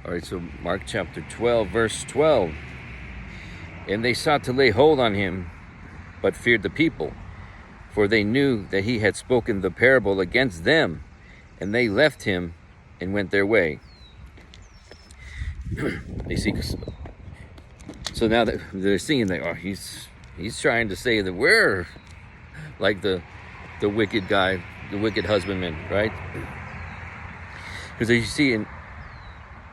All right, so Mark chapter 12, verse 12. And they sought to lay hold on him, but feared the people, for they knew that he had spoken the parable against them, and they left him and went their way. They see, so now that they're seeing that, oh, he's trying to say that we're like the wicked guy, the wicked husbandman, right? Because as you see in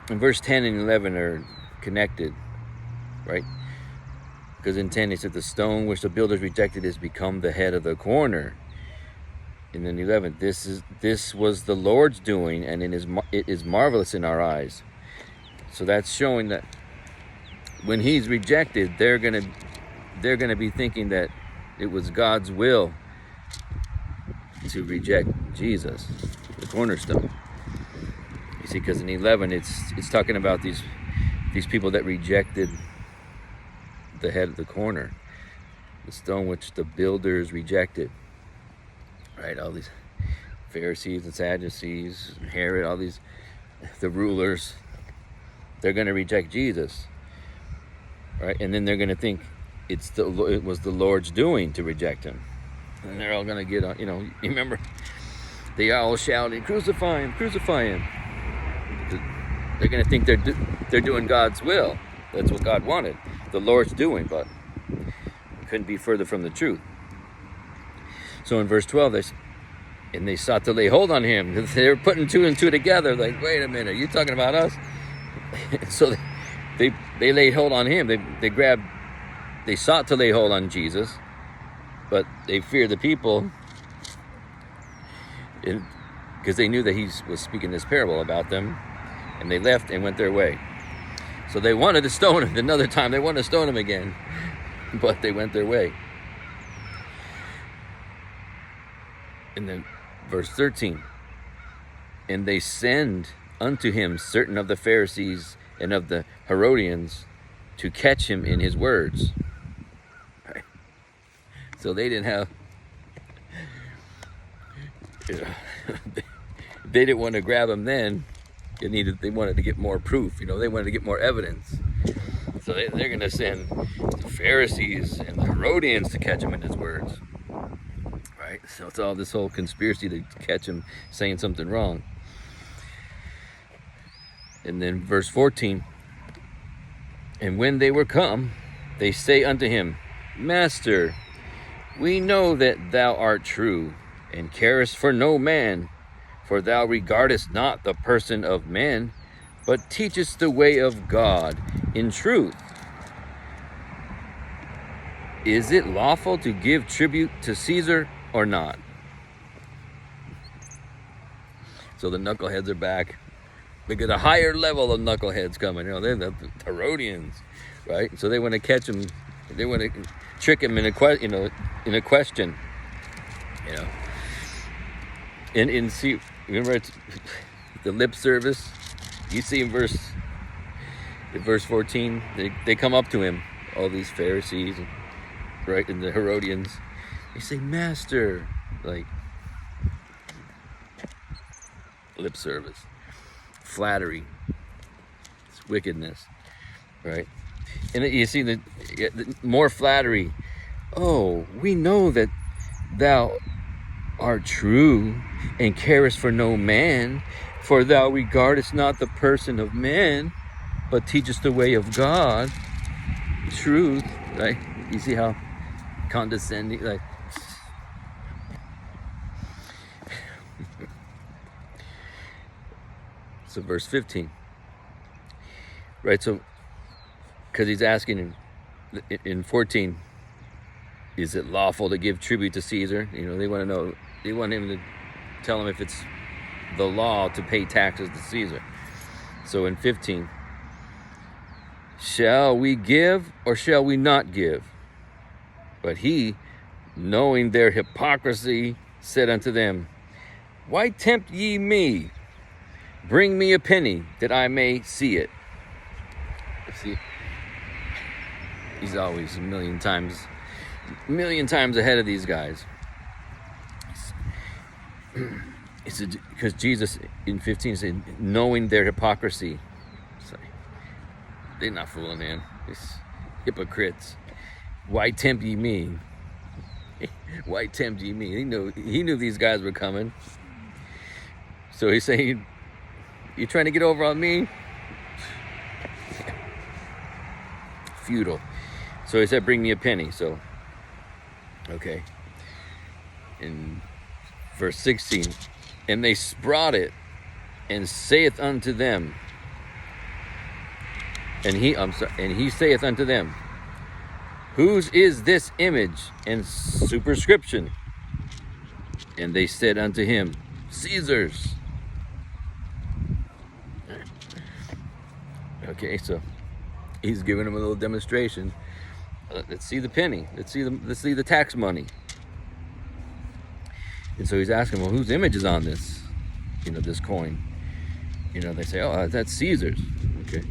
verse 10 and 11 are connected, right? Because in 10 he said, the stone which the builders rejected has become the head of the corner. And then 11, this was the Lord's doing, and it is marvelous in our eyes. So that's showing that when he's rejected, they're gonna be thinking that it was God's will to reject Jesus, the cornerstone. You see, because in 11 it's talking about these people that rejected the head of the corner, the stone which the builders rejected. Right, all these Pharisees and Sadducees, and Herod, all these, the rulers, they're going to reject Jesus, right? And then they're going to think it was the Lord's doing to reject him, and they're all going to get on. You remember, they all shouting, "Crucify him! Crucify him!" They're going to think they're doing God's will. That's what God wanted, the Lord's doing, but it couldn't be further from the truth. So in verse 12, they sought to lay hold on him. They were putting two and two together, like, wait a minute, you talking about us? So they laid hold on him. They sought to lay hold on Jesus, but they feared the people, because they knew that he was speaking this parable about them, and they left and went their way. So they wanted to stone him another time. They wanted to stone him again, but they went their way. And then verse 13, and they send unto him certain of the Pharisees and of the Herodians to catch him in his words. Right. So they didn't have, they didn't want to grab him then. They wanted to get more proof, they wanted to get more evidence. So they're going to send the Pharisees and the Herodians to catch him in his words. Right? So it's all this whole conspiracy to catch him saying something wrong. And then verse 14, and when they were come, they say unto him, Master, we know that thou art true, and carest for no man, for thou regardest not the person of men, but teachest the way of God in truth. Is it lawful to give tribute to Caesar or not? So the knuckleheads are back. We get a higher level of knuckleheads coming. They're the Herodians, right? So they want to catch him. They want to trick him in a question. And see, remember the lip service. You see in verse 14, they come up to him, all these Pharisees, right, and the Herodians. They say, Master, like lip service, flattery, it's wickedness, right? And you see the more flattery. Oh, we know that thou art true and carest for no man, for thou regardest not the person of men, but teachest the way of God, truth, right? You see how condescending, like. So verse 15, right? So, because he's asking him in 14, is it lawful to give tribute to Caesar? They want to know. They want him to tell him if it's the law to pay taxes to Caesar. So in 15, shall we give or shall we not give? But he, knowing their hypocrisy, said unto them, why tempt ye me? Bring me a penny that I may see it. See, he's always a million times ahead of these guys. It's because Jesus in 15 said, knowing their hypocrisy. They're not fooling him. These hypocrites. Why tempt ye me? Why tempt ye me? He knew these guys were coming. So he's saying, you trying to get over on me? Futile. So he said, bring me a penny. So, okay. In verse 16, and they brought it, and saith unto them, and he saith unto them, whose is this image and superscription? And they said unto him, Caesar's. Okay, so he's giving him a little demonstration. Let's see the penny. Let's see the tax money. And so he's asking, well, whose image is on this? This coin. They say, oh, that's Caesar's. Okay.